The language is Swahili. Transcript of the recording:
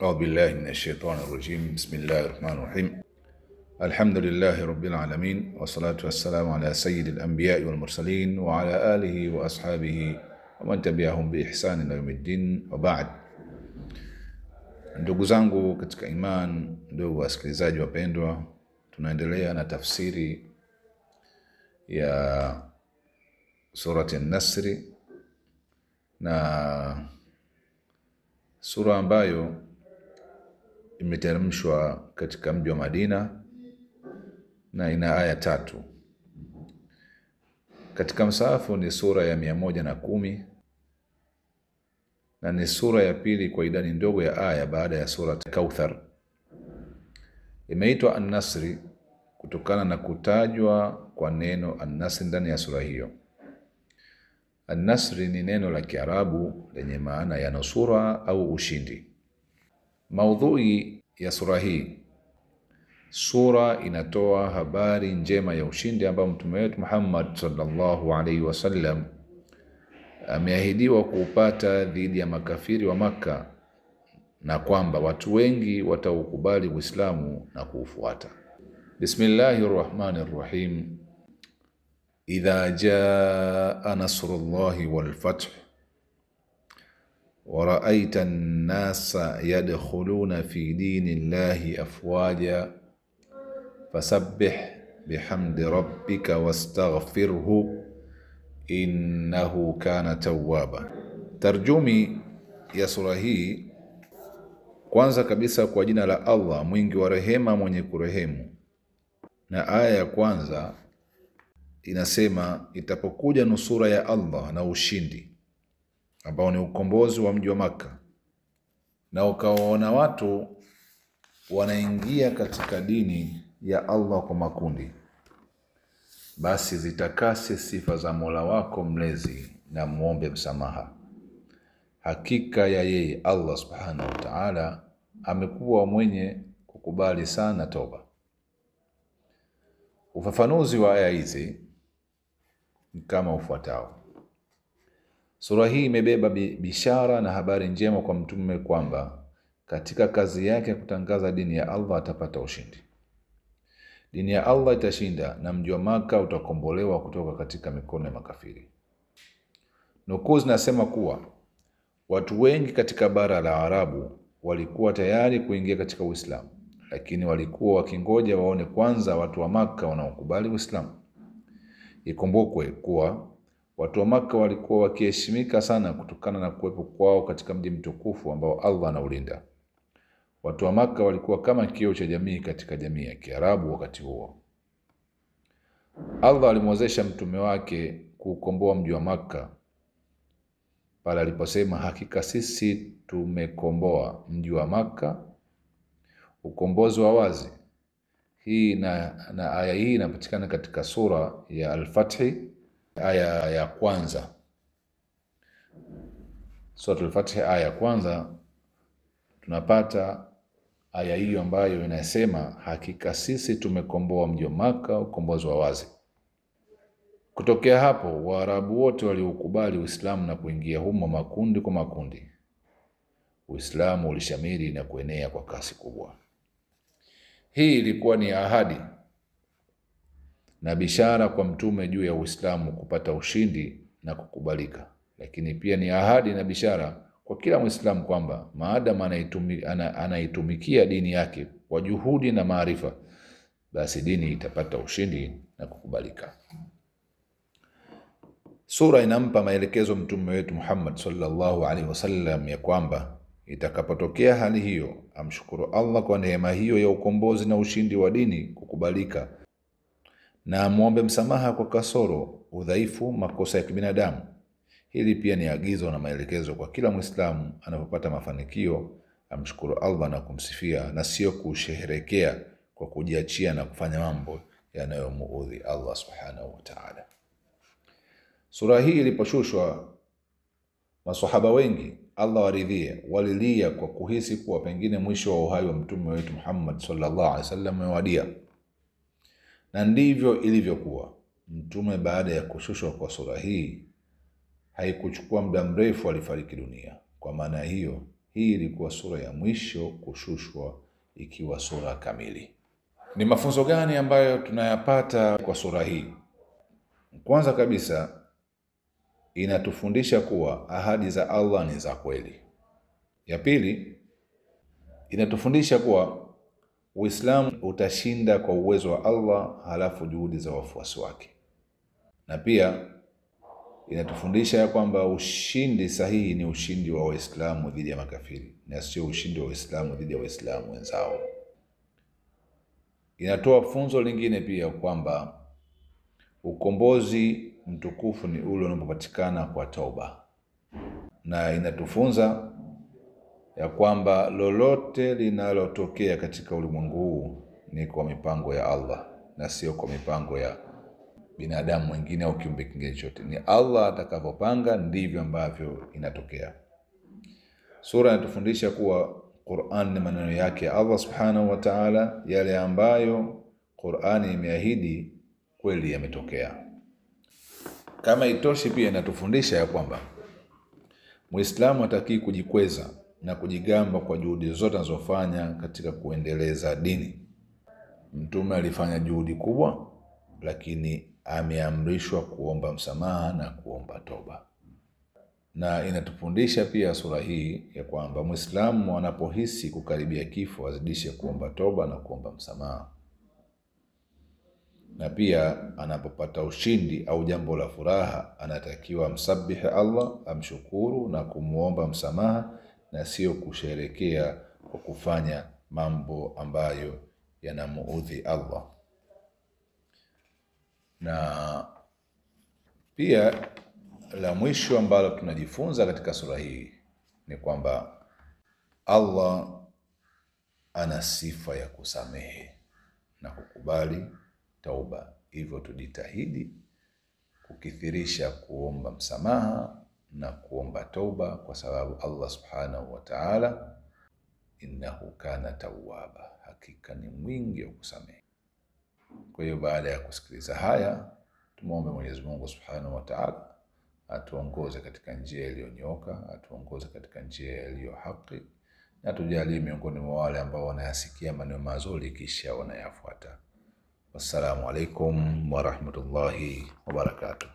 أعوذ بالله من الشيطان الرجيم. بسم الله الرحمن الرحيم. الحمد لله رب العالمين، والصلاة والسلام على سيد الأنبياء والمرسلين وعلى آله وأصحابه ومن تبعهم بإحسان إلى يوم الدين وبعد. Ndugu zangu katika iman, ndugu wasikilizaji wapendwa, tunaendelea na tafsiri ya surati An-Nasr, na sura ambayo imeteremshwa katika mji wa Madina na ina aya 3. Katika msahafu ni sura ya 110 na ni sura ya pili kwa idadi ndogo ya aya baada ya sura Kauthar. Imeitwa An-Nasr kutokana na kutajwa kwa neno An-Nasr ndani ya sura hiyo. An-Nasr ni neno la Kiarabu lenye maana ya nusura au ushindi. Maudhui ya sura hii, sura inatoa habari njema ya ushindi ambao mtume wetu Muhammad sallallahu alaihi wasallam ameahidiwa kuupata dhidi ya makafiri wa Makka, na kwamba watu wengi wataukubali Uislamu na kuufuata. Bismillahir Rahmanir Rahim. Idha jaa nasrullahi wal fath wa ra'aita an-nasa yadkhuluna fi dinillahi afwaja fasabbih bihamdi rabbika wastaghfirhu innahu kana tawwaba. Tarjumi ya sura hii, kwanza kabisa kwa jina la Allah mwingi wa rehema mwenye kurehemu. Na aya ya kwanza inasema, itapokuja nusura ya Allah na ushindi ambao ni ukombozi wa mji wa Makka, na ukawaona watu wanaingia katika dini ya Allah kwa makundi, basi zitakase sifa za Mola wako mlezi na muombe msamaha. Hakika ya yeye Allah subhanahu wa ta'ala amekuwa mwenye kukubali sana toba. Ufafanuzi wa aya hizi ni kama ufuatao. Sura hii imebeba bishara na habari njema kwa mtume kwamba katika kazi yake ya kutangaza dini ya Allah atapata ushindi. Dini ya Allah itashinda na mji wa Makka utakombolewa kutoka katika mikono ya makafiri. Nukuu zinasema kuwa watu wengi katika bara la Arabu walikuwa tayari kuingia katika Uislamu, lakini walikuwa wakingoja waone kwanza watu wa Makka wanaokubali Uislamu. Ikumbukwe kuwa watu wa Makka walikuwa wakiheshimika sana kutokana na kuwepo kwao katika mji mtukufu ambao Allah anaulinda. Watu wa Makka walikuwa kama kioo cha jamii katika jamii ya Kiarabu wakati huo. Allah alimwezesha mtume wake kuukomboa mji wa Makka pale aliposema, hakika sisi tumekomboa mji wa Makka, ukombozi wa wazi. Hii na aya hii inapatikana katika sura ya Al-Fath, aya ya kwanza. Sura Al-Fath aya ya kwanza tunapata aya hiyo ambayo inasema, hakika sisi tumekomboa mji wa Makka, ukombozi wa wazi. Kutokea hapo Waarabu wote waliokubali Uislamu na kuingia humo makundi kwa makundi. Uislamu ulishamiri na kuenea kwa kasi kubwa. Hii ilikuwa ni ahadi na bishara kwa mtume juu ya Uislamu kupata ushindi na kukubalika, lakini pia ni ahadi na bishara kwa kila Muislamu kwamba maadamu anaitumikia dini yake kwa juhudi na maarifa, basi dini itapata ushindi na kukubalika. Sura inampa maelekezo mtume wetu Muhammad sallallahu alaihi wasallam ya kwamba itakapotokea hali hiyo amshukuru Allah kwa neema hiyo ya ukombozi na ushindi wa dini kukubalika, na amuombe msamaha kwa kasoro, udhaifu, makosa ya kibinadamu. Hili pia ni agizo na maelekezo kwa kila Muislamu anapopata mafanikio amshukuru Allah na kumsifia, na sio kusherehekea kwa kujiachia na kufanya mambo yanayomuudhi Allah subhanahu wa ta'ala. Sura hii iliposhushwa, maswahaba wengi Allah waridhie walilia kwa kuhisi kuwa pengine mwisho wa uhai wa mtume wetu Muhammad sallallahu alaihi wasallam umewadia. Na ndivyo ilivyokuwa. Mtume baada ya kushushwa kwa sura hii haikuchukua muda mrefu alifariki dunia. Kwa maana hiyo hii ilikuwa sura ya mwisho kushushwa ikiwa sura kamili. Ni mafunzo gani ambayo tunayapata kwa sura hii? Kwanza kabisa, inatufundisha kuwa ahadi za Allah ni za kweli. Ya pili, inatufundisha kuwa Uislamu utashinda kwa uwezo wa Allah halafu juhudi za wafuasi wake. Na pia inatufundisha ya kwamba ushindi sahihi ni ushindi wa Waislamu dhidi ya makafiri na sio ushindi wa Waislamu dhidi ya Waislamu wenzao. Inatoa funzo lingine pia kwamba ukombozi mtukufu ni ule unapopatikana kwa tauba. Na inatufunza ya kwamba lolote linalotokea katika ulimwengu huu ni kwa mipango ya Allah na sio kwa mipango ya binadamu mwingine au kiumbe kingine chote. Ni Allah atakavyopanga ndivyo ambavyo inatokea. Sura inatufundisha kuwa Qur'an ni maneno yake Allah Subhanahu wa Ta'ala, yale ambayo Qur'ani imeahidi kweli yametokea. Kama itoshi, pia inatufundisha ya kwamba Muislamu hataki kujikweza na kujigamba kwa juhudi zote anazofanya katika kuendeleza dini. Mtume alifanya juhudi kubwa, lakini ameamrishwa kuomba msamaha na kuomba toba. Na inatufundisha pia sura hii ya kwamba Muislamu anapohisi kukaribia kifo azidishe kuomba toba na kuomba msamaha. Na pia anapopata ushindi au jambo la furaha anatakiwa amsabihi Allah, amshukuru na kumuomba msamaha na sio kusherekea kwa kufanya mambo ambayo yanamuudhi Allah. Na pia la mwisho ambalo tunajifunza katika sura hii ni kwamba Allah ana sifa ya kusamehe na kukubali tauba. Hivyo tujitahidi kukithirisha kuomba msamaha na kuomba tauba, kwa sababu Allah Subhanahu wa Ta'ala innahu kana tawwaba, hakika ni mwingi wa kusamehe. Kwa hiyo baada ya kusikiliza haya, tumuombe Mwenyezi Mungu Subhanahu wa Ta'ala atuongoze katika njia iliyonyooka, atuongoze katika njia iliyo haki, na tujalie miongoni mwa wale ambao wanayasikia maneno mazuri kisha wanayafuata. Wassalamu alaikum wa rahmatullahi wa barakatuh.